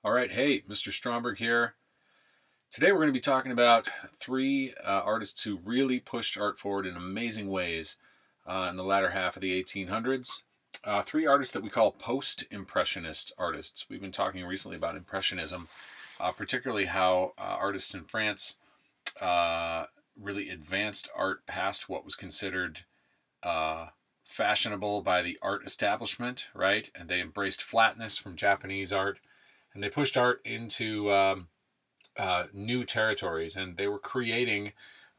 All right, hey, Mr. Stromberg here. Today we're going to be talking about three artists who really pushed art forward in amazing ways in the latter half of the 1800s. Three artists that we call post-impressionist artists. We've been talking recently about Impressionism, particularly how artists in France really advanced art past what was considered uh, fashionable by the art establishment, right? And they embraced flatness from Japanese art, and they pushed art into new territories, and they were creating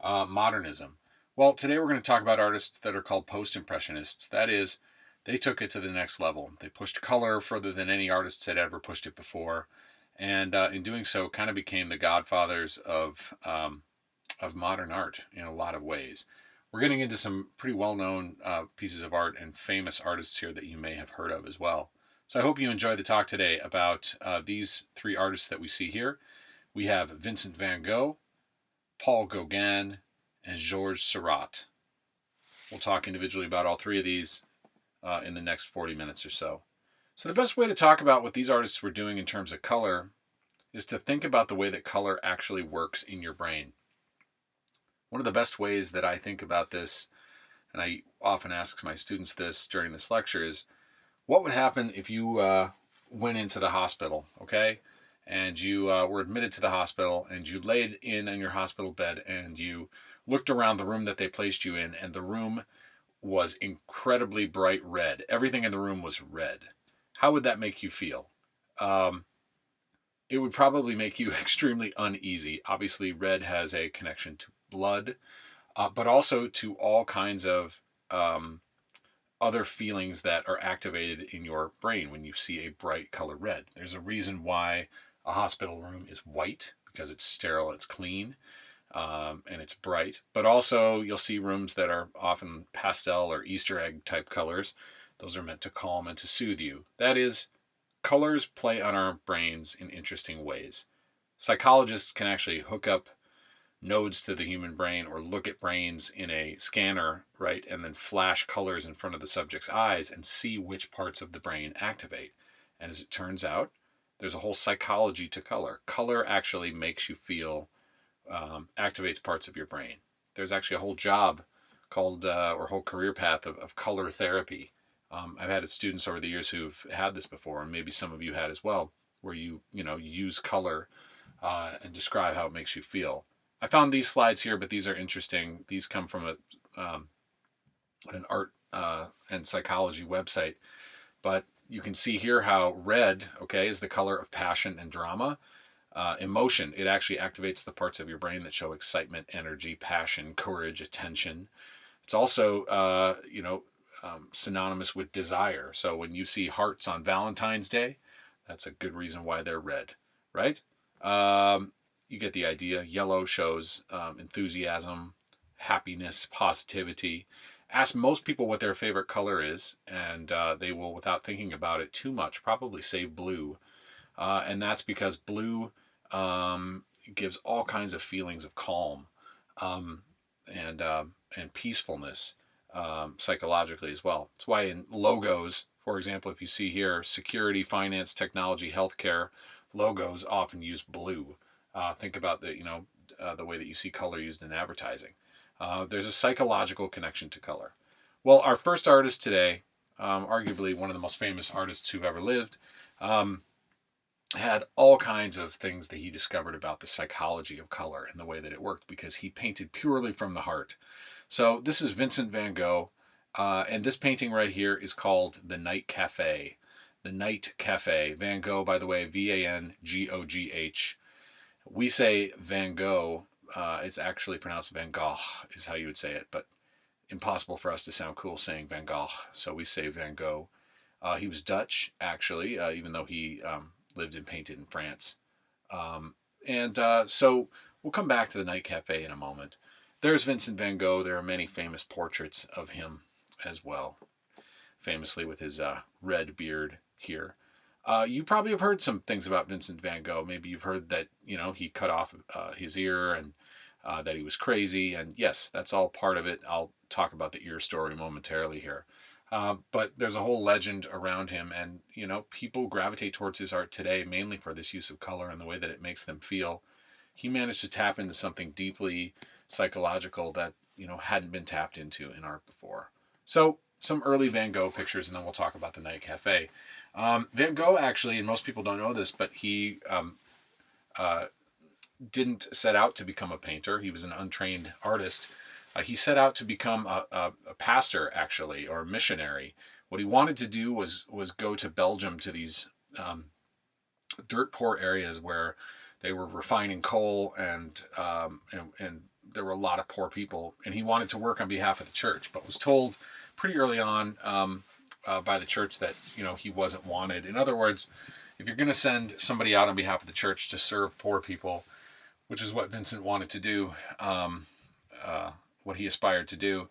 modernism. Well, today we're going to talk about artists that are called post-impressionists. That is, they took it to the next level. They pushed color further than any artists had ever pushed it before, and in doing so, kind of became the godfathers of modern art in a lot of ways. We're getting into some pretty well-known pieces of art and famous artists here that you may have heard of as well. So I hope you enjoy the talk today about these three artists that we see here. We have Vincent van Gogh, Paul Gauguin, and Georges Seurat. We'll talk individually about all three of these in the next 40 minutes or so. So the best way to talk about what these artists were doing in terms of color is to think about the way that color actually works in your brain. One of the best ways that I think about this, and I often ask my students this during this lecture, is what would happen if you went into the hospital, okay? And you were admitted to the hospital, and you laid in your hospital bed, and you looked around the room that they placed you in, and the room was incredibly bright red. Everything in the room was red. How would that make you feel? It would probably make you extremely uneasy. Obviously, red has a connection to blood, but also to all kinds of other feelings that are activated in your brain when you see a bright color red. There's a reason why a hospital room is white, because it's sterile, it's clean, and it's bright. But also you'll see rooms that are often pastel or Easter egg type colors. Those are meant to calm and to soothe you. That is, colors play on our brains in interesting ways. Psychologists can actually hook up nodes to the human brain or look at brains in a scanner, right, and then flash colors in front of the subject's eyes and see which parts of the brain activate. And as it turns out, there's a whole psychology to color. Color actually makes you feel, activates parts of your brain. There's actually a whole job called, or whole career path of color therapy. I've had students over the years who've had this before, and maybe some of you had as well, where you use color and describe how it makes you feel. I found these slides here, but these are interesting. These come from an art and psychology website. But you can see here how red, okay, is the color of passion and drama. Emotion, it actually activates the parts of your brain that show excitement, energy, passion, courage, attention. It's also, synonymous with desire. So when you see hearts on Valentine's Day, that's a good reason why they're red, right? You get the idea. Yellow shows enthusiasm, happiness, positivity. Ask most people what their favorite color is, and they will, without thinking about it too much, probably say blue. And that's because blue gives all kinds of feelings of calm um, and peacefulness psychologically as well. That's why in logos, for example, if you see here, security, finance, technology, healthcare, logos often use blue. Think about the way that you see color used in advertising. There's a psychological connection to color. Well, our first artist today, arguably one of the most famous artists who've ever lived, had all kinds of things that he discovered about the psychology of color and the way that it worked, because he painted purely from the heart. So this is Vincent van Gogh, and this painting right here is called The Night Cafe. The Night Cafe. Van Gogh, by the way, Vangogh. We say Van Gogh. It's actually pronounced Van Gogh, is how you would say it, but impossible for us to sound cool saying Van Gogh, so we say Van Gogh. He was Dutch, actually, even though he lived and painted in France. So we'll come back to the Night Cafe in a moment. There's Vincent van Gogh. There are many famous portraits of him as well, famously with his red beard here. You probably have heard some things about Vincent van Gogh. Maybe you've heard that, he cut off his ear and that he was crazy. And yes, that's all part of it. I'll talk about the ear story momentarily here. But there's a whole legend around him, and people gravitate towards his art today mainly for this use of color and the way that it makes them feel. He managed to tap into something deeply psychological that hadn't been tapped into in art before. So some early Van Gogh pictures, and then we'll talk about the Night Cafe. Van Gogh actually, and most people don't know this, but he uh, didn't set out to become a painter. He was an untrained artist. He set out to become a pastor, actually, or a missionary. What he wanted to do was go to Belgium, to these dirt poor areas where they were refining coal, and there were a lot of poor people. And he wanted to work on behalf of the church, but was told pretty early on by the church that he wasn't wanted. In other words, if you're going to send somebody out on behalf of the church to serve poor people, which is what Vincent wanted to do, what he aspired to do,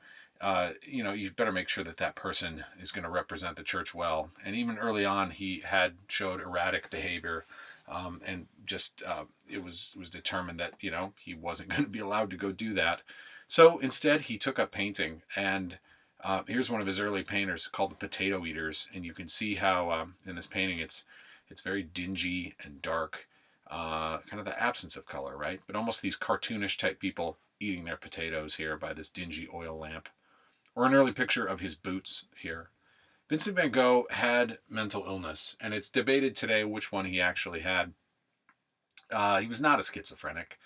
you better make sure that that person is going to represent the church well. And even early on, he had showed erratic behavior, and just it was determined that he wasn't going to be allowed to go do that. So instead, he took up painting, and here's one of his early painters called the Potato Eaters, and you can see how in this painting it's very dingy and dark, kind of the absence of color, right? But almost these cartoonish type people eating their potatoes here by this dingy oil lamp. Or an early picture of his boots here. Vincent van Gogh had mental illness, and it's debated today which one he actually had. He was not a schizophrenic.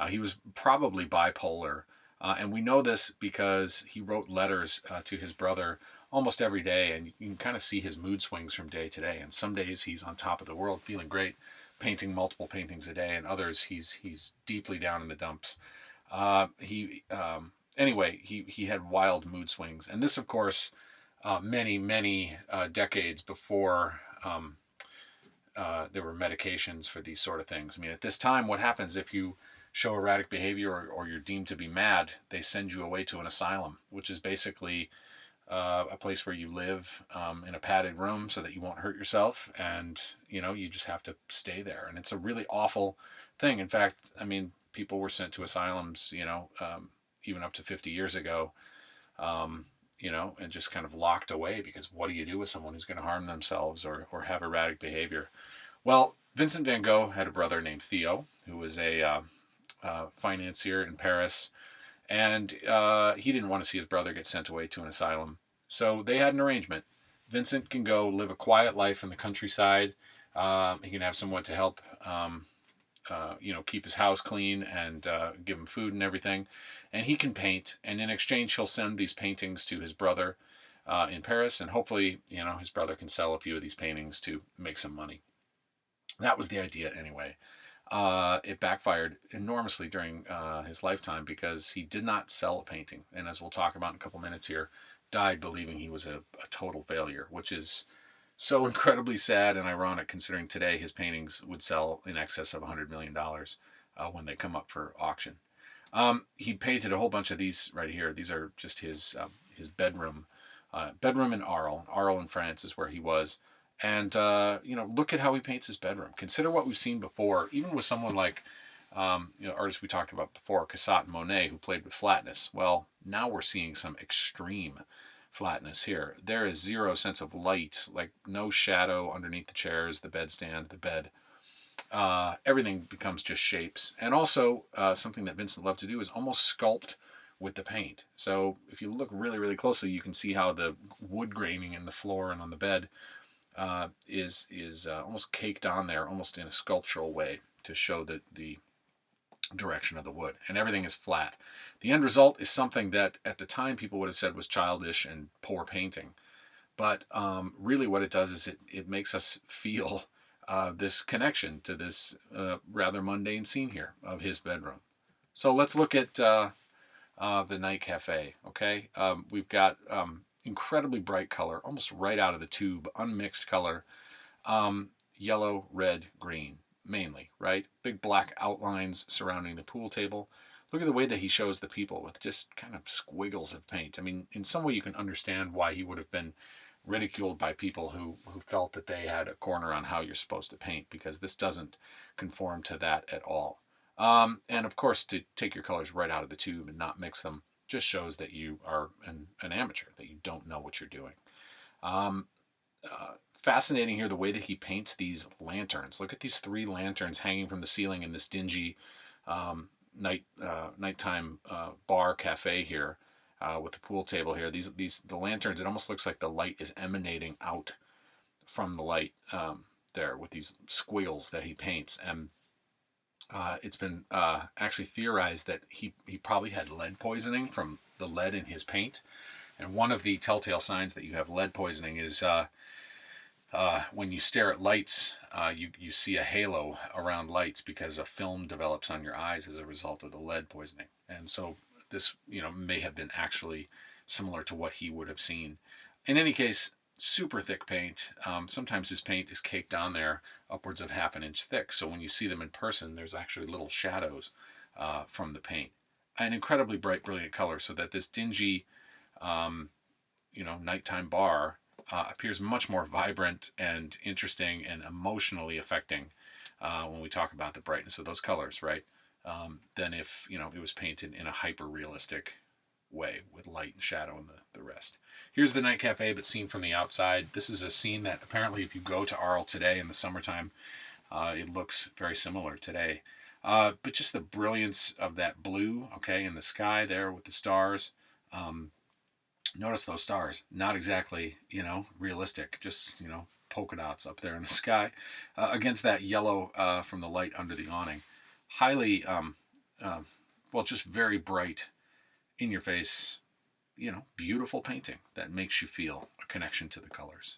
He was probably bipolar. And we know this because he wrote letters to his brother almost every day, and you can kind of see his mood swings from day to day. And some days he's on top of the world, feeling great, painting multiple paintings a day, and others he's deeply down in the dumps. Anyway, he had wild mood swings, and this, of course, many decades before there were medications for these sort of things. I mean, at this time, what happens if you show erratic behavior, or you're deemed to be mad? They send you away to an asylum, which is basically a place where you live in a padded room so that you won't hurt yourself, and you just have to stay there. And it's a really awful thing. In fact, I mean, people were sent to asylums, even up to 50 years ago, and just kind of locked away, because what do you do with someone who's going to harm themselves or have erratic behavior? Well, Vincent van Gogh had a brother named Theo, who was a financier in Paris, and he didn't want to see his brother get sent away to an asylum. So they had an arrangement. Vincent can go live a quiet life in the countryside. He can have someone to help keep his house clean and give him food and everything. And he can paint. And in exchange, he'll send these paintings to his brother in Paris. And hopefully, his brother can sell a few of these paintings to make some money. That was the idea anyway. It backfired enormously during his lifetime, because he did not sell a painting. And as we'll talk about in a couple minutes here, died believing he was a total failure, which is so incredibly sad and ironic, considering today his paintings would sell in excess of $100 million when they come up for auction. He painted a whole bunch of these right here. These are just his bedroom in Arles. Arles in France is where he was. And, look at how he paints his bedroom. Consider what we've seen before, even with someone like, artists we talked about before, Cassatt and Monet, who played with flatness. Well, now we're seeing some extreme flatness here. There is zero sense of light, like no shadow underneath the chairs, the bedstand, the bed. Everything becomes just shapes. And also, something that Vincent loved to do is almost sculpt with the paint. So if you look really, really closely, you can see how the wood graining in the floor and on the bed is almost caked on there, almost in a sculptural way, to show the direction of the wood. And everything is flat. The end result is something that at the time people would have said was childish and poor painting. But really what it does is it makes us feel this connection to this rather mundane scene here of his bedroom. So let's look at the Night Cafe, okay? We've got incredibly bright color, almost right out of the tube, unmixed color, yellow, red, green, mainly, right? Big black outlines surrounding the pool table. Look at the way that he shows the people with just kind of squiggles of paint. I mean, in some way you can understand why he would have been ridiculed by people who felt that they had a corner on how you're supposed to paint, because this doesn't conform to that at all. And of course, to take your colors right out of the tube and not mix them just shows that you are an amateur, that you don't know what you're doing. Um, Fascinating here the way that he paints these lanterns. Look at these three lanterns hanging from the ceiling in this dingy nighttime bar cafe here with the pool table here. The lanterns. It almost looks like the light is emanating out from the light there with these squiggles that he paints. And it's been actually theorized that he probably had lead poisoning from the lead in his paint. And one of the telltale signs that you have lead poisoning is when you stare at lights, you see a halo around lights because a film develops on your eyes as a result of the lead poisoning. And so this, may have been actually similar to what he would have seen. In any case, super thick paint. Sometimes his paint is caked on there upwards of half an inch thick. So when you see them in person, there's actually little shadows from the paint. An incredibly bright, brilliant color, so that this dingy, nighttime bar appears much more vibrant and interesting and emotionally affecting when we talk about the brightness of those colors, right? Than if it was painted in a hyper realistic way with light and shadow and the rest. Here's the night cafe, but seen from the outside. This is a scene that apparently, if you go to Arles today in the summertime, it looks very similar today. But just the brilliance of that blue, okay, in the sky there with the stars. Notice those stars, not exactly, realistic, just, polka dots up there in the sky against that yellow from the light under the awning. Highly, just very bright, in your face, beautiful painting that makes you feel a connection to the colors.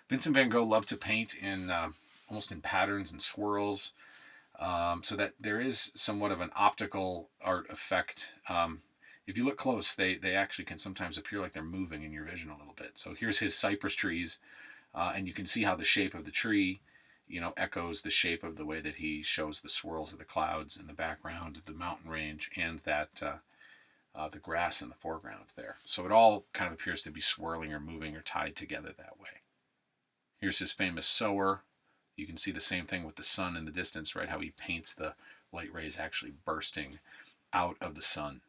Vincent van Gogh loved to paint in almost in patterns and swirls, so that there is somewhat of an optical art effect. If you look close, they actually can sometimes appear like they're moving in your vision a little bit. So here's his cypress trees, and you can see how the shape of the tree, echoes the shape of the way that he shows the swirls of the clouds in the background, the mountain range, and that the grass in the foreground there. So it all kind of appears to be swirling or moving or tied together that way. Here's his famous sower. You can see the same thing with the sun in the distance, right? How he paints the light rays actually bursting out of the sun.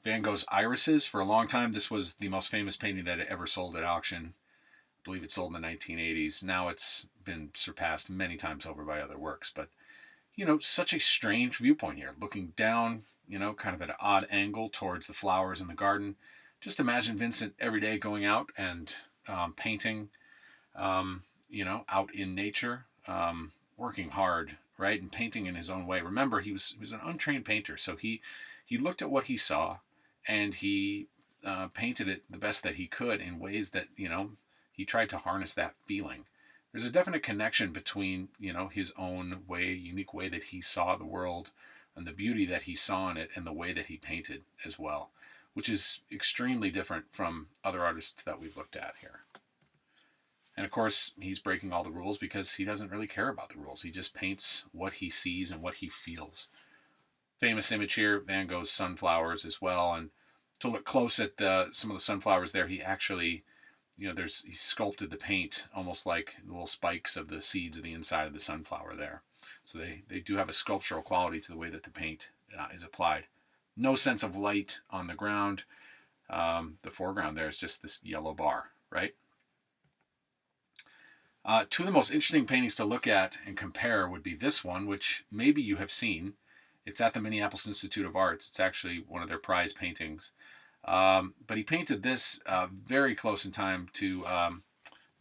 Van Gogh's irises. For a long time, this was the most famous painting that ever sold at auction. I believe it sold in the 1980s. Now it's been surpassed many times over by other works. But, such a strange viewpoint here. Looking down, kind of at an odd angle towards the flowers in the garden. Just imagine Vincent every day going out and painting, out in nature, working hard, right? And painting in his own way. Remember, he was an untrained painter. So he looked at what he saw, and he painted it the best that he could in ways that, he tried to harness that feeling. There's a definite connection between, his own way, unique way that he saw the world and the beauty that he saw in it and the way that he painted as well, which is extremely different from other artists that we've looked at here. And of course, he's breaking all the rules because he doesn't really care about the rules. He just paints what he sees and what he feels. Famous image here, Van Gogh's sunflowers as well. And to look close at some of the sunflowers there, he actually, he sculpted the paint almost like little spikes of the seeds of the inside of the sunflower there. So they do have a sculptural quality to the way that the paint is applied. No sense of light on the ground. The foreground there is just this yellow bar, right? Two of the most interesting paintings to look at and compare would be this one, which maybe you have seen. It's at the Minneapolis Institute of Arts. It's actually one of their prize paintings. But he painted this very close in time to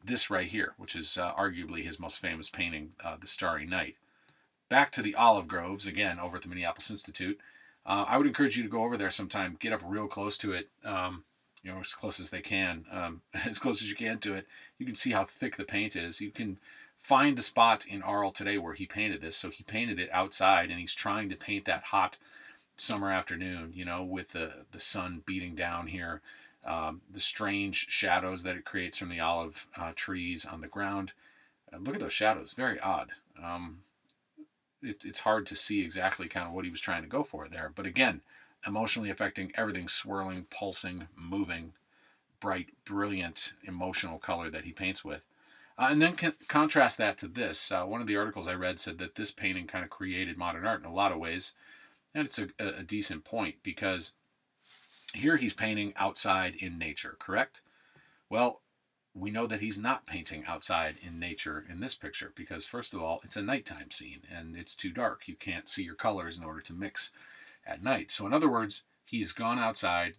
this right here, which is arguably his most famous painting, The Starry Night. Back to the olive groves, again, over at the Minneapolis Institute. I would encourage you to go over there sometime, get up real close to it, as close as they can, as close as you can to it. You can see how thick the paint is. You can find the spot in Arles today where he painted this. So he painted it outside, and he's trying to paint that hot summer afternoon, with the sun beating down here, the strange shadows that it creates from the olive trees on the ground. Look at those shadows, very odd. It's hard to see exactly kind of what he was trying to go for there. But again, emotionally affecting, everything swirling, pulsing, moving, bright, brilliant, emotional color that he paints with. And then contrast that to this. One of the articles I read said that this painting kind of created modern art in a lot of ways. And it's a decent point because Here he's painting outside in nature, correct? Well, we know that he's not painting outside in nature in this picture because, first of all, it's a nighttime scene and it's too dark. You can't see your colors in order to mix at night. So, in other words, he's gone outside.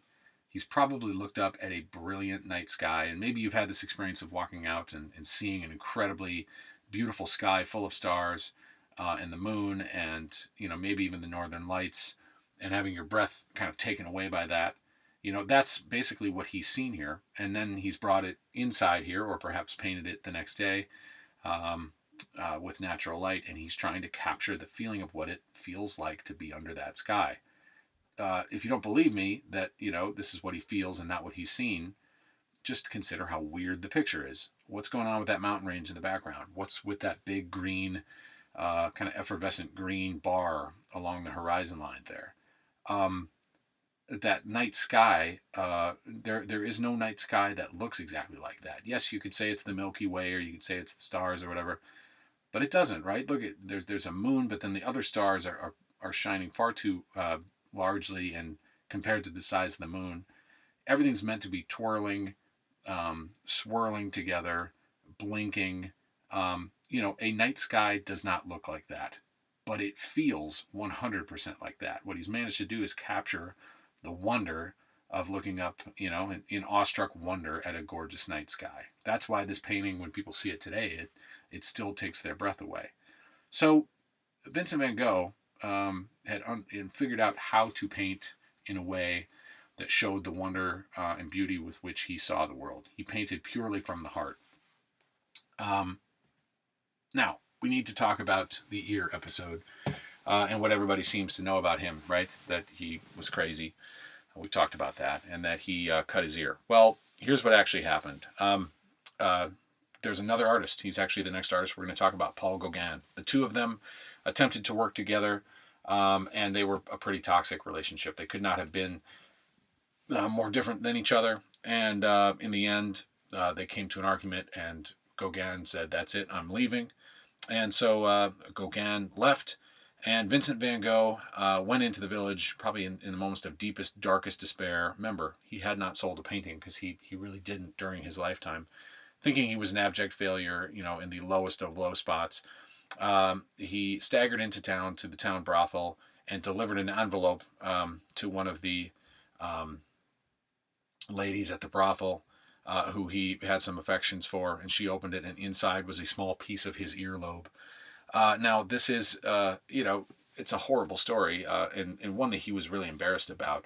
He's probably looked up at a brilliant night sky. And maybe you've had this experience of walking out and seeing an incredibly beautiful sky full of stars and the moon and, maybe even the northern lights and having your breath kind of taken away by that. That's basically what he's seen here. And then he's brought it inside here, or perhaps painted it the next day with natural light. And he's trying to capture the feeling of what it feels like to be under that sky. If you don't believe me that, this is what he feels and not what he's seen, just consider how weird the picture is. What's going on with that mountain range in the background? What's with that big green, kind of effervescent green bar along the horizon line there? That night sky, there is no night sky that looks exactly like that. Yes, you could say it's the Milky Way, or you could say it's the stars or whatever, but it doesn't, right? Look, there's a moon, but then the other stars are shining far too largely, and compared to the size of the moon, everything's meant to be twirling, swirling together, blinking. A night sky does not look like that, but it feels 100% like that. What he's managed to do is capture the wonder of looking up, in awestruck wonder at a gorgeous night sky. That's why this painting, when people see it today, it still takes their breath away. So Vincent van Gogh had figured out how to paint in a way that showed the wonder and beauty with which he saw the world. He painted purely from the heart. Now, we need to talk about the ear episode and what everybody seems to know about him, right? That he was crazy. We talked about that, and that he cut his ear. Well, here's what actually happened. There's another artist. He's actually the next artist we're going to talk about, Paul Gauguin. The two of them attempted to work together, and they were a pretty toxic relationship. They could not have been more different than each other. And in the end, they came to an argument, and Gauguin said, "That's it, I'm leaving." And so Gauguin left, and Vincent van Gogh went into the village, probably in the moments of deepest, darkest despair. Remember, he had not sold a painting because he really didn't during his lifetime. Thinking he was an abject failure, in the lowest of low spots, he staggered into town to the town brothel and delivered an envelope to one of the ladies at the brothel, who he had some affections for, and she opened it, and inside was a small piece of his earlobe. Now, this is, it's a horrible story, and one that he was really embarrassed about.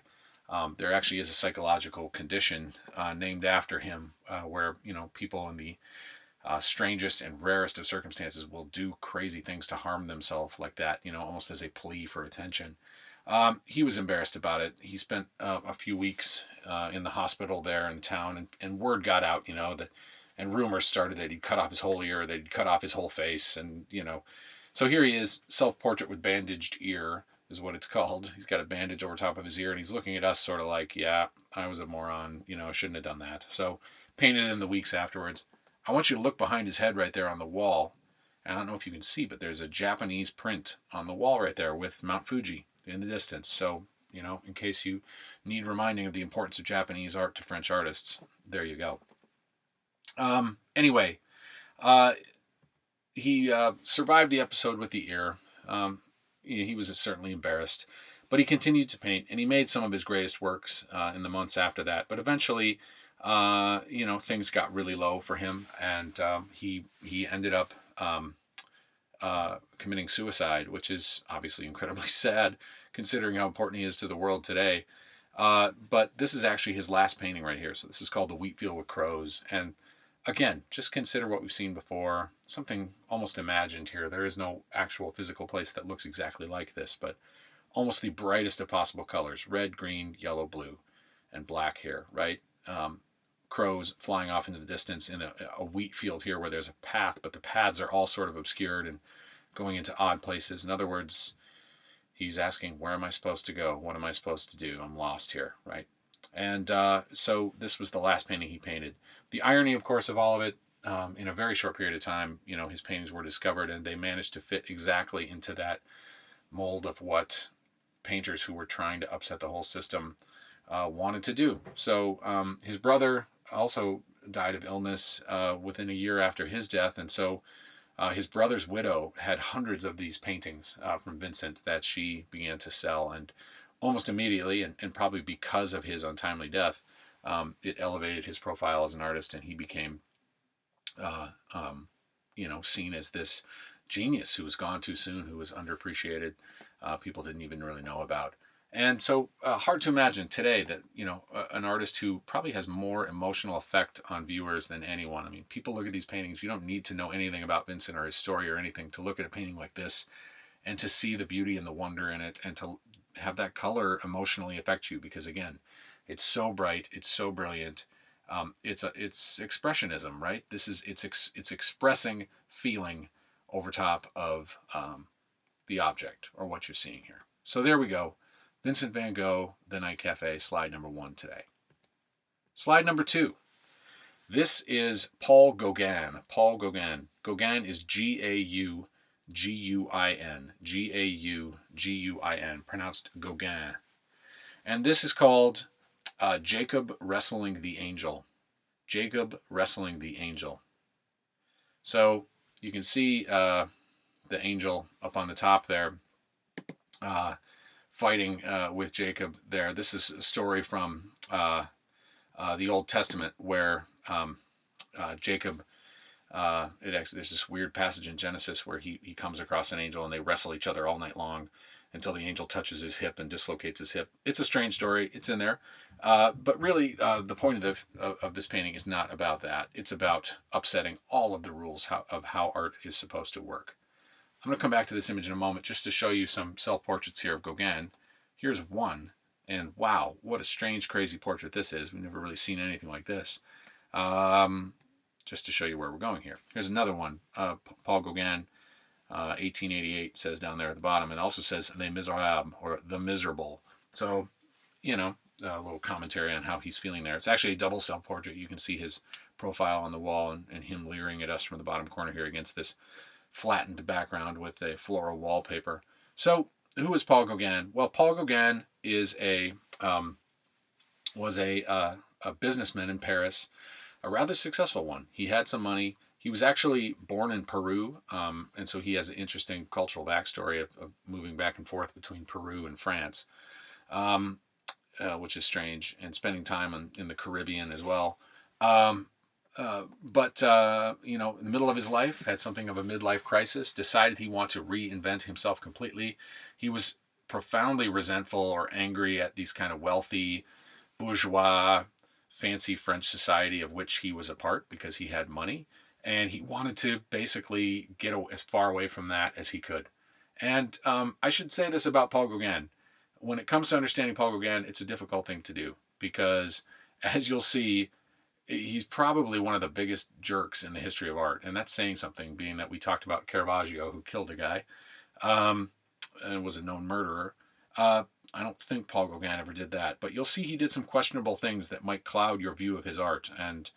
There actually is a psychological condition named after him where, people in the strangest and rarest of circumstances will do crazy things to harm themselves like that, almost as a plea for attention. He was embarrassed about it. He spent a few weeks in the hospital there in town, and word got out, and rumors started that he'd cut off his whole ear, that he'd cut off his whole face, and, So here he is, self-portrait with bandaged ear is what it's called. He's got a bandage over top of his ear, and he's looking at us sort of like, yeah, I was a moron, I shouldn't have done that. So painted in the weeks afterwards. I want you to look behind his head right there on the wall. I don't know if you can see, but there's a Japanese print on the wall right there with Mount Fuji in the distance. So, in case you need reminding of the importance of Japanese art to French artists, there you go. Anyway, he survived the episode with the ear. He was certainly embarrassed, but he continued to paint, and he made some of his greatest works in the months after that. But eventually, things got really low for him, and he ended up committing suicide, which is obviously incredibly sad considering how important he is to the world today. But this is actually his last painting right here. So this is called The Wheat Field with Crows. And again, just consider what we've seen before. Something almost imagined here. There is no actual physical place that looks exactly like this, but almost the brightest of possible colors. Red, green, yellow, blue, and black here, right? Crows flying off into the distance in a wheat field here where there's a path, but the paths are all sort of obscured and going into odd places. In other words, he's asking, where am I supposed to go? What am I supposed to do? I'm lost here, right? And so this was the last painting he painted. The irony, of course, of all of it, in a very short period of time, his paintings were discovered, and they managed to fit exactly into that mold of what painters who were trying to upset the whole system wanted to do. So his brother also died of illness within a year after his death, and so his brother's widow had hundreds of these paintings from Vincent that she began to sell, and almost immediately, and probably because of his untimely death, it elevated his profile as an artist, and he became, uh, um, seen as this genius who was gone too soon, who was underappreciated, people didn't even really know about. And so, hard to imagine today that an artist who probably has more emotional effect on viewers than anyone. I mean, people look at these paintings. You don't need to know anything about Vincent or his story or anything to look at a painting like this and to see the beauty and the wonder in it, and to have that color emotionally affect you. Because again, it's so bright, it's so brilliant. It's expressionism, right? It's expressing feeling over top of the object or what you're seeing here. So there we go. Vincent van Gogh, The Night Cafe, slide number 1 today. Slide number 2. This is Paul Gauguin. Paul Gauguin. Gauguin is Gauguin. Gauguin, pronounced Gauguin. And this is called Jacob Wrestling the Angel. Jacob Wrestling the Angel. So you can see the angel up on the top there, fighting with Jacob there. This is a story from the Old Testament where Jacob, there's this weird passage in Genesis where he comes across an angel and they wrestle each other all night long until the angel touches his hip and dislocates his hip. It's a strange story. It's in there. But really, the point of this painting is not about that. It's about upsetting all of the rules of how art is supposed to work. I'm going to come back to this image in a moment just to show you some self-portraits here of Gauguin. Here's one, and wow, what a strange, crazy portrait this is. We've never really seen anything like this. Just to show you where we're going here. Here's another one, Paul Gauguin, 1888, says down there at the bottom. It also says Les Miserables, or The Miserable. So, a little commentary on how he's feeling there. It's actually a double self-portrait. You can see his profile on the wall and him leering at us from the bottom corner here against this flattened background with a floral wallpaper. So, who is Paul Gauguin? Well, Paul Gauguin is was a businessman in Paris, a rather successful one. He had some money. He was actually born in Peru, and so he has an interesting cultural backstory of moving back and forth between Peru and France, which is strange, and spending time in the Caribbean as well. But in the middle of his life, had something of a midlife crisis, decided he wanted to reinvent himself completely. He was profoundly resentful or angry at these kind of wealthy, bourgeois, fancy French society of which he was a part because he had money. And he wanted to basically get as far away from that as he could. And I should say this about Paul Gauguin. When it comes to understanding Paul Gauguin, it's a difficult thing to do because, as you'll see, he's probably one of the biggest jerks in the history of art. And that's saying something, being that we talked about Caravaggio, who killed a guy and was a known murderer. I don't think Paul Gauguin ever did that. But you'll see he did some questionable things that might cloud your view of his art. And,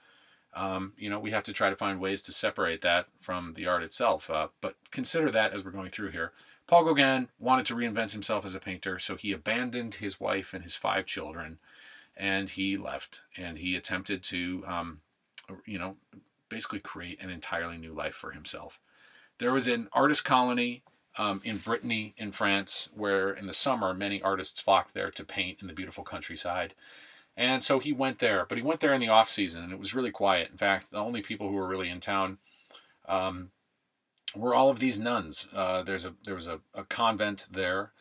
we have to try to find ways to separate that from the art itself. But consider that as we're going through here. Paul Gauguin wanted to reinvent himself as a painter, so he abandoned his wife and his 5 children, and he left, and he attempted to, basically create an entirely new life for himself. There was an artist colony in Brittany, in France, where in the summer many artists flocked there to paint in the beautiful countryside. And so he went there, but he went there in the off season, and it was really quiet. In fact, the only people who were really in town were all of these nuns. There was a convent there,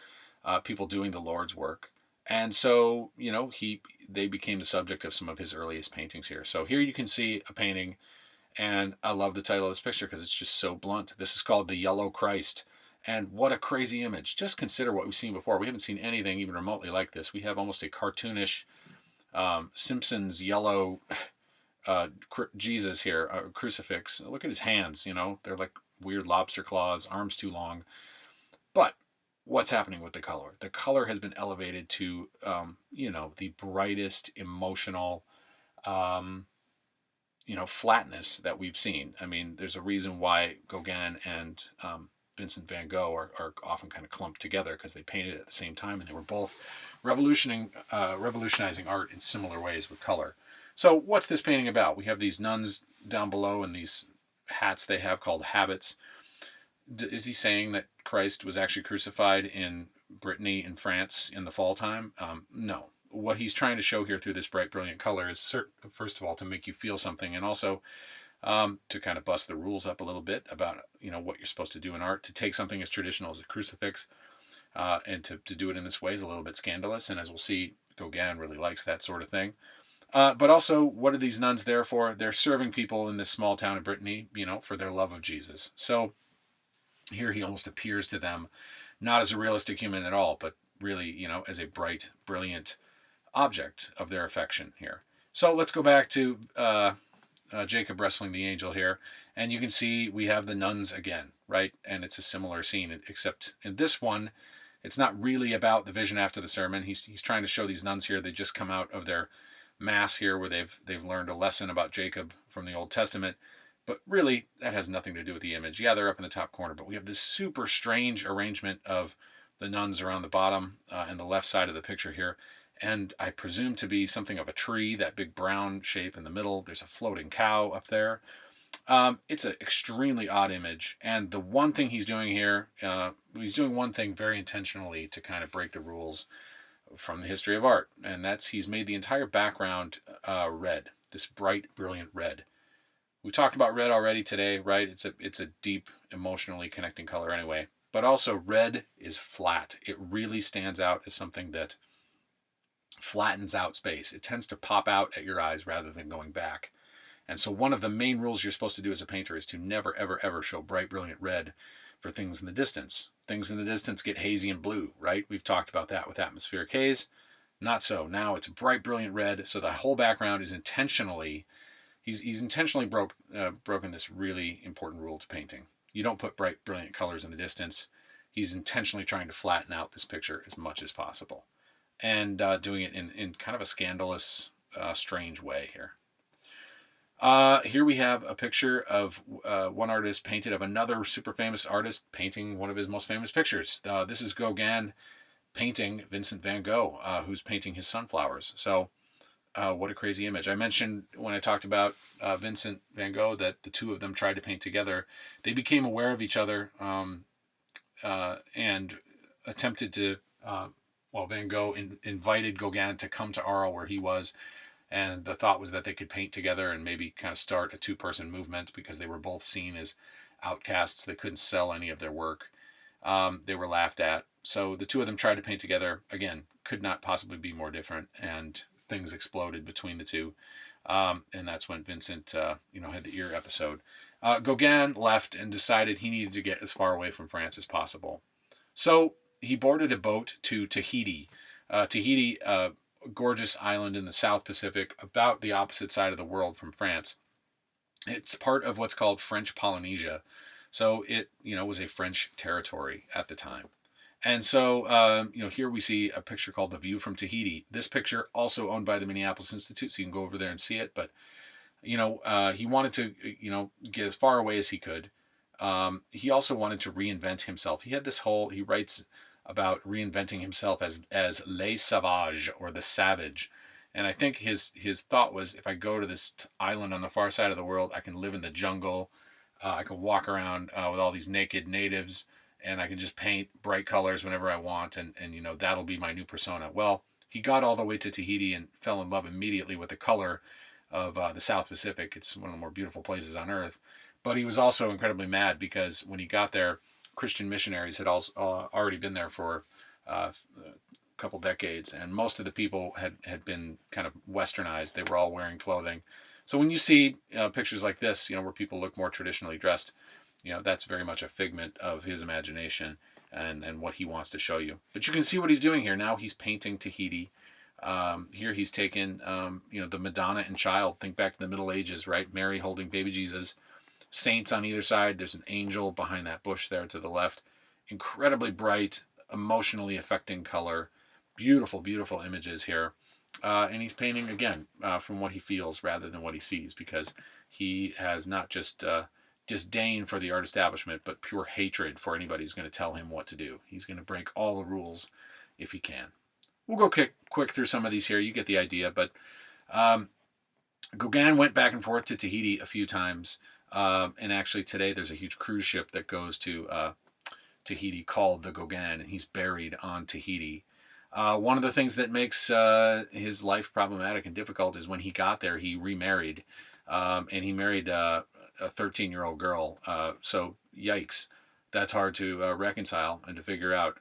people doing the Lord's work. And so, they became the subject of some of his earliest paintings here. So here you can see a painting, and I love the title of this picture because it's just so blunt. This is called The Yellow Christ. And what a crazy image. Just consider what we've seen before. We haven't seen anything even remotely like this. We have almost a cartoonish Simpsons yellow Jesus here, crucifix. Look at his hands, they're like weird lobster claws, arms too long. But what's happening with the color? The color has been elevated to, the brightest emotional, flatness that we've seen. I mean, there's a reason why Gauguin and Vincent van Gogh are often kind of clumped together because they painted at the same time, and they were both revolutionizing art in similar ways with color. So what's this painting about? We have these nuns down below and these hats they have called habits. Is he saying that Christ was actually crucified in Brittany in France in the fall time? No. What he's trying to show here through this bright, brilliant color is, first of all, to make you feel something, and also to kind of bust the rules up a little bit about what you're supposed to do in art. To take something as traditional as a crucifix and to do it in this way is a little bit scandalous. And as we'll see, Gauguin really likes that sort of thing. But also, what are these nuns there for? They're serving people in this small town of Brittany, for their love of Jesus. So here he almost appears to them not as a realistic human at all, but really, as a bright, brilliant object of their affection here. So let's go back to Jacob wrestling the angel here, and you can see we have the nuns again, right? And it's a similar scene, except in this one, it's not really about the vision after the sermon. He's trying to show these nuns here. They just come out of their mass here, where they've learned a lesson about Jacob from the Old Testament. But really, that has nothing to do with the image. Yeah, they're up in the top corner, but we have this super strange arrangement of the nuns around the bottom and the left side of the picture here. And I presume to be something of a tree, that big brown shape in the middle. There's a floating cow up there. It's an extremely odd image. And the one thing he's doing here, he's doing one thing very intentionally to kind of break the rules from the history of art. And that's he's made the entire background red, this bright, brilliant red. We talked about red already today, right? It's a deep, emotionally connecting color anyway. But also red is flat. It really stands out as something that flattens out space. It tends to pop out at your eyes rather than going back. And so one of the main rules you're supposed to do as a painter is to never, ever, ever show bright, brilliant red for things in the distance. Things in the distance get hazy and blue, right? We've talked about that with atmospheric haze. Not so. Now it's bright, brilliant red. So the whole background is intentionally... He's intentionally broken this really important rule to painting. You don't put bright, brilliant colors in the distance. He's intentionally trying to flatten out this picture as much as possible, and doing it in kind of a scandalous, strange way here. Here we have a picture of one artist painted of another super famous artist painting one of his most famous pictures. This is Gauguin painting Vincent van Gogh, who's painting his sunflowers. So what a crazy image. I mentioned when I talked about Vincent van Gogh that the two of them tried to paint together. They became aware of each other and attempted to, Van Gogh invited Gauguin to come to Arles where he was, and the thought was that they could paint together and maybe kind of start a two-person movement because they were both seen as outcasts. They couldn't sell any of their work. They were laughed at. So the two of them tried to paint together. Again, could not possibly be more different, and things exploded between the two, and that's when Vincent, had the ear episode. Gauguin left and decided he needed to get as far away from France as possible. So he boarded a boat to Tahiti. Tahiti, a gorgeous island in the South Pacific, about the opposite side of the world from France. It's part of what's called French Polynesia. So it, was a French territory at the time. And so, here we see a picture called The View from Tahiti. This picture also owned by the Minneapolis Institute, so you can go over there and see it. But, he wanted to, get as far away as he could. He also wanted to reinvent himself. He had he writes about reinventing himself as Le Sauvage, or the savage. And I think his thought was, if I go to this island on the far side of the world, I can live in the jungle. I can walk around with all these naked natives, and I can just paint bright colors whenever I want, and that'll be my new persona. Well, he got all the way to Tahiti and fell in love immediately with the color of the South Pacific. It's one of the more beautiful places on earth. But he was also incredibly mad because when he got there, Christian missionaries had also already been there for a couple decades, and most of the people had been kind of westernized. They were all wearing clothing. So when you see pictures like this, where people look more traditionally dressed, that's very much a figment of his imagination and what he wants to show you. But you can see what he's doing here. Now he's painting Tahiti. Here he's taken, the Madonna and Child. Think back to the Middle Ages, right? Mary holding baby Jesus. Saints on either side. There's an angel behind that bush there to the left. Incredibly bright, emotionally affecting color. Beautiful, beautiful images here. And he's painting, again, from what he feels rather than what he sees, because he has not just disdain for the art establishment, but pure hatred for anybody who's going to tell him what to do. He's going to break all the rules if he can. We'll go quick through some of these here. You get the idea. But Gauguin went back and forth to Tahiti a few times. And actually today there's a huge cruise ship that goes to Tahiti called the Gauguin, and he's buried on Tahiti. One of the things that makes his life problematic and difficult is when he got there, he remarried. And he married a 13-year-old girl. So yikes. That's hard to reconcile and to figure out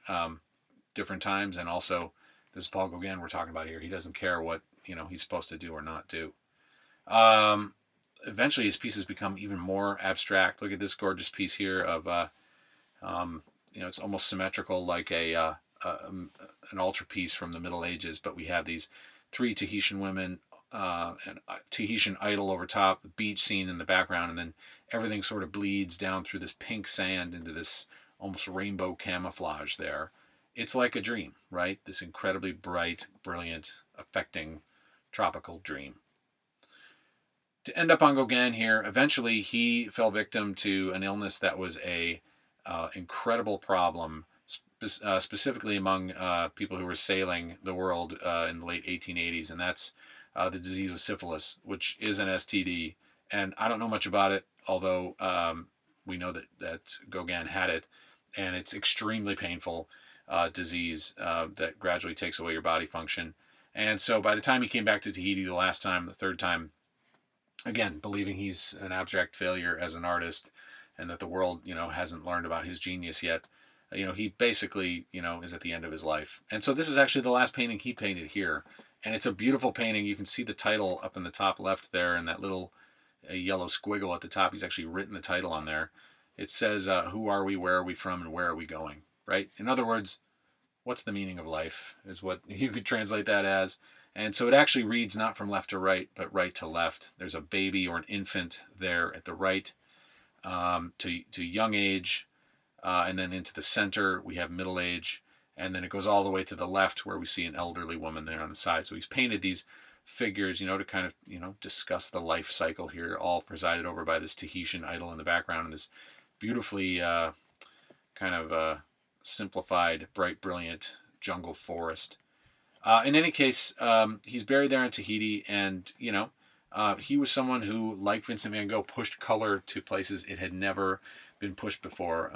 different times. And also, this is Paul Gauguin we're talking about here. He doesn't care what he's supposed to do or not do. Eventually, his pieces become even more abstract. Look at this gorgeous piece here of, it's almost symmetrical, like an altarpiece from the Middle Ages. But we have these 3 Tahitian women, an Tahitian idol over top, the beach scene in the background, and then everything sort of bleeds down through this pink sand into this almost rainbow camouflage there. It's like a dream, right? This incredibly bright, brilliant, affecting tropical dream. To end up on Gauguin here, eventually he fell victim to an illness that was a incredible problem, specifically among people who were sailing the world in the late 1880s, and that's the disease of syphilis, which is an STD. And I don't know much about it, although we know that Gauguin had it, and it's extremely painful disease that gradually takes away your body function. And so by the time he came back to Tahiti the third time, again, believing he's an abstract failure as an artist and that the world, hasn't learned about his genius yet, he basically, is at the end of his life. And so this is actually the last painting he painted here. And it's a beautiful painting. You can see the title up in the top left there, and that little yellow squiggle at the top. He's actually written the title on there. It says, who are we, where are we from, and where are we going, right? In other words, what's the meaning of life is what you could translate that as. And so it actually reads not from left to right, but right to left. There's a baby or an infant there at the right to young age, and then into the center we have middle age, and then it goes all the way to the left where we see an elderly woman there on the side. So he's painted these figures, to kind of, discuss the life cycle here, all presided over by this Tahitian idol in the background and this beautifully kind of simplified, bright, brilliant jungle forest. In any case, he's buried there in Tahiti, and, he was someone who, like Vincent van Gogh, pushed color to places it had never been pushed before,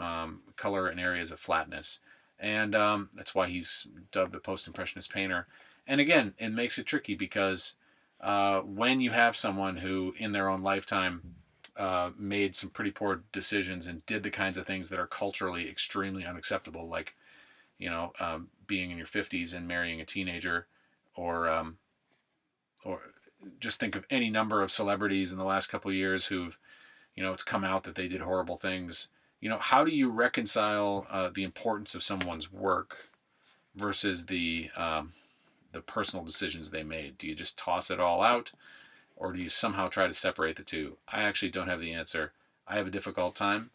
color in areas of flatness. And that's why he's dubbed a post-impressionist painter. And again, it makes it tricky because when you have someone who, in their own lifetime, made some pretty poor decisions and did the kinds of things that are culturally extremely unacceptable, like, being in your 50s and marrying a teenager, or just think of any number of celebrities in the last couple of years who've, it's come out that they did horrible things. How do you reconcile the importance of someone's work versus the personal decisions they made? Do you just toss it all out, or do you somehow try to separate the two? I actually don't have the answer. I have a difficult time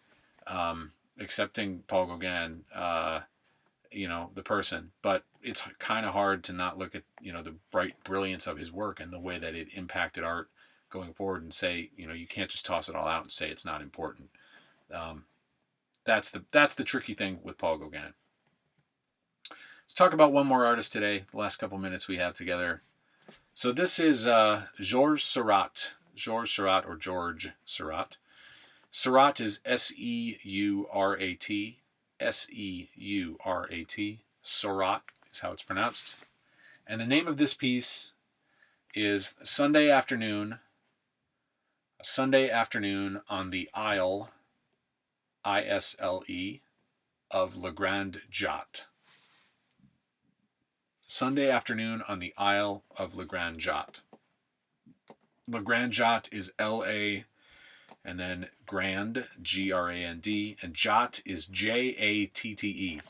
accepting Paul Gauguin, the person, but it's kind of hard to not look at, the bright brilliance of his work and the way that it impacted art going forward and say, you can't just toss it all out and say it's not important. That's the tricky thing with Paul Gauguin. Let's talk about one more artist today, the last couple minutes we have together. So this is Georges Seurat. Georges Seurat, or George Seurat. Seurat is Seurat. Seurat. Seurat is how it's pronounced. And the name of this piece is Sunday Afternoon. A Sunday Afternoon on the Isle, Isle, of Le Grand Jatte. Sunday Afternoon on the Isle of Le Grand Jatte. Le Grand Jatte is L-A, and then Grand, G-R-A-N-D, and Jatte is J-A-T-T-E.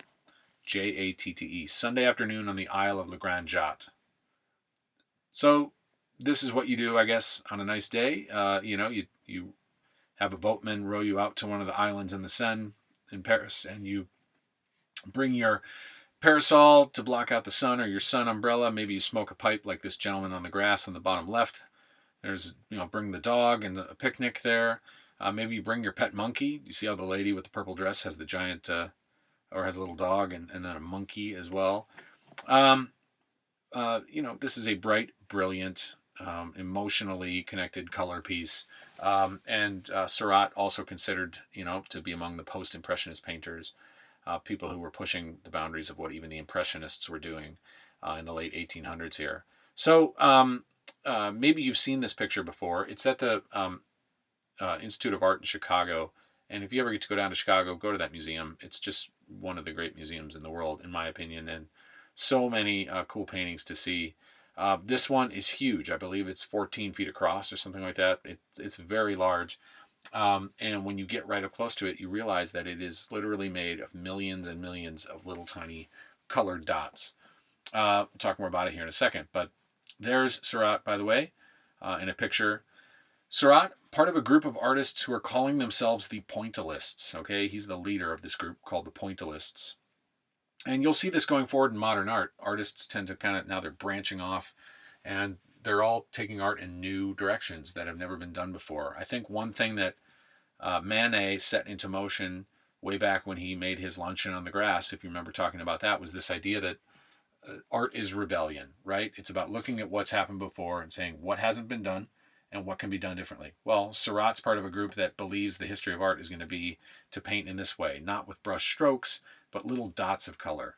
J-A-T-T-E. Sunday Afternoon on the Isle of Le Grand Jatte. So this is what you do, I guess, on a nice day. You have a boatman row you out to one of the islands in the Seine in Paris, and you bring your parasol to block out the sun, or your sun umbrella. Maybe you smoke a pipe like this gentleman on the grass on the bottom left. There's, bring the dog and a picnic there. Maybe you bring your pet monkey. You see how the lady with the purple dress has the giant, or has a little dog and then a monkey as well. Um, this is a bright, brilliant, emotionally connected color piece. And Seurat also considered, to be among the post-impressionist painters, people who were pushing the boundaries of what even the impressionists were doing in the late 1800s here. So maybe you've seen this picture before. It's at the Institute of Art in Chicago. And if you ever get to go down to Chicago, go to that museum. It's just one of the great museums in the world, in my opinion, and so many cool paintings to see. This one is huge. I believe it's 14 feet across or something like that. It's very large. And when you get right up close to it, you realize that it is literally made of millions and millions of little tiny colored dots. We'll talk more about it here in a second. But there's Seurat, by the way, in a picture. Seurat, part of a group of artists who are calling themselves the Pointillists. Okay, he's the leader of this group called the Pointillists. And you'll see this going forward in modern art. Artists tend to now they're branching off, and they're all taking art in new directions that have never been done before. I think one thing that Manet set into motion way back when he made his Luncheon on the Grass, if you remember talking about that, was this idea that art is rebellion, right? It's about looking at what's happened before and saying what hasn't been done and what can be done differently. Well, Seurat's part of a group that believes the history of art is going to be to paint in this way, not with brush strokes, but little dots of color.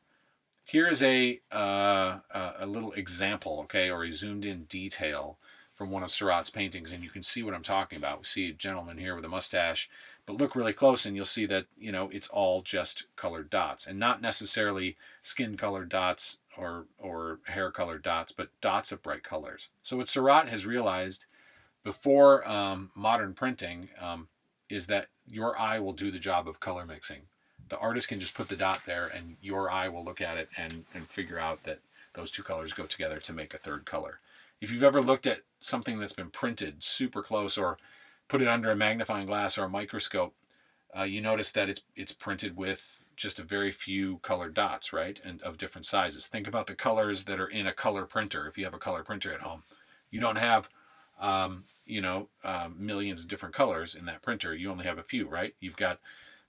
Here is a little example, okay, or a zoomed in detail from one of Seurat's paintings, and you can see what I'm talking about. We see a gentleman here with a mustache, but look really close and you'll see that, it's all just colored dots, and not necessarily skin-colored dots or hair-colored dots, but dots of bright colors. So what Seurat has realized before modern printing is that your eye will do the job of color mixing. The artist can just put the dot there and your eye will look at it and figure out that those two colors go together to make a third color. If you've ever looked at something that's been printed super close or put it under a magnifying glass or a microscope, you notice that it's printed with just a very few colored dots, right? And of different sizes. Think about the colors that are in a color printer. If you have a color printer at home, you don't have millions of different colors in that printer. You only have a few, right? You've got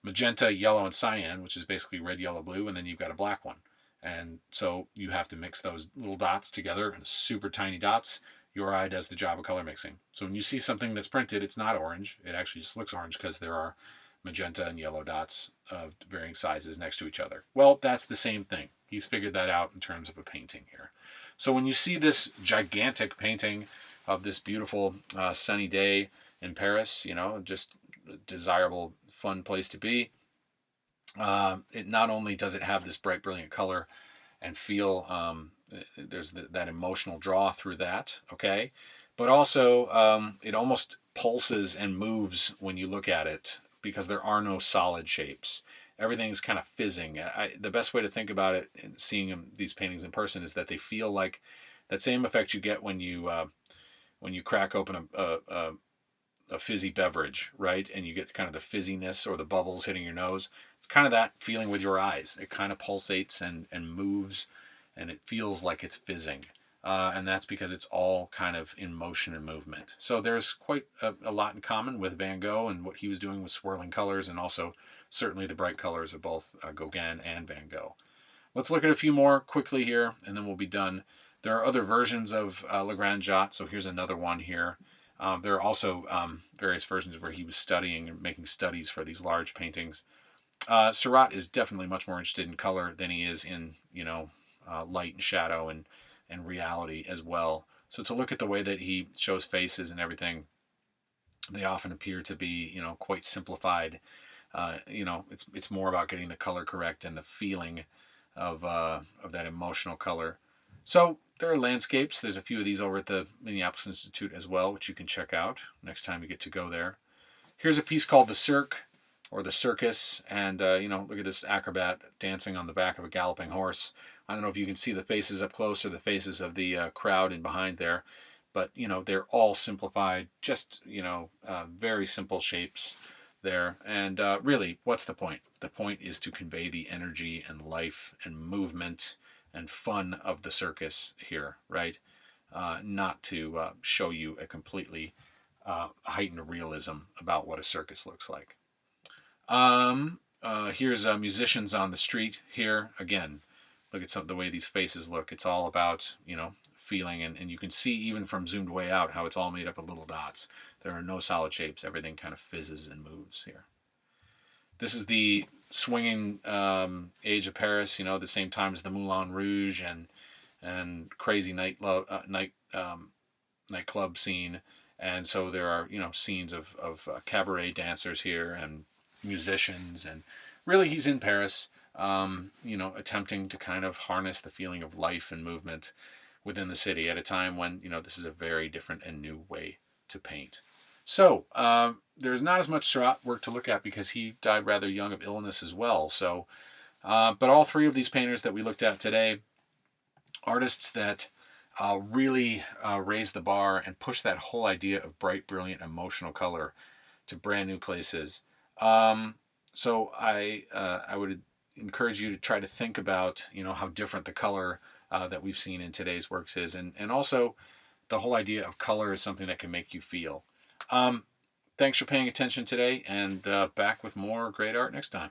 magenta, yellow, and cyan, which is basically red, yellow, blue, and then you've got a black one. And so you have to mix those little dots together in super tiny dots. Your eye does the job of color mixing. So when you see something that's printed, it's not orange. It actually just looks orange because there are magenta and yellow dots of varying sizes next to each other. Well, that's the same thing. He's figured that out in terms of a painting here. So when you see this gigantic painting of this beautiful sunny day in Paris, just a desirable, fun place to be. It not only does it have this bright, brilliant color and feel, there's that emotional draw through that, okay? But also, it almost pulses and moves when you look at it because there are no solid shapes. Everything's kind of fizzing. The best way to think about it, in seeing these paintings in person, is that they feel like that same effect you get when you crack open a fizzy beverage, right? And you get kind of the fizziness or the bubbles hitting your nose. It's kind of that feeling with your eyes. It kind of pulsates and moves, and it feels like it's fizzing. And that's because it's all kind of in motion and movement. So there's quite a lot in common with Van Gogh and what he was doing with swirling colors, and also certainly the bright colors of both Gauguin and Van Gogh. Let's look at a few more quickly here, and then we'll be done. There are other versions of Le Grand Jatte, so here's another one here. There are also various versions where he was studying and making studies for these large paintings. Seurat is definitely much more interested in color than he is in, light and shadow and reality as well. So to look at the way that he shows faces and everything, they often appear to be, quite simplified. It's more about getting the color correct and the feeling of that emotional color. So there are landscapes. There's a few of these over at the Minneapolis Institute as well, which you can check out next time you get to go there. Here's a piece called The Cirque, or The Circus, and look at this acrobat dancing on the back of a galloping horse. I don't know if you can see the faces up close or the faces of the crowd in behind there, but they're all simplified, just very simple shapes there. And really, what's the point? The point is to convey the energy and life and movement and fun of the circus here, right? Not to show you a completely heightened realism about what a circus looks like. Here's musicians on the street here. Again, look at the way these faces look. It's all about, feeling. And you can see even from zoomed way out how it's all made up of little dots. There are no solid shapes. Everything kind of fizzes and moves here. This is the swinging age of Paris, the same time as the Moulin Rouge and crazy nightclub scene. And so there are, scenes of cabaret dancers here and musicians. And really, he's in Paris, attempting to kind of harness the feeling of life and movement within the city at a time when, this is a very different and new way to paint. So there's not as much Seurat work to look at because he died rather young of illness as well. So, but all three of these painters that we looked at today, artists that really raise the bar and push that whole idea of bright, brilliant, emotional color to brand new places. So I would encourage you to try to think about, how different the color that we've seen in today's works is, and also the whole idea of color is something that can make you feel. Thanks for paying attention today, and back with more great art next time.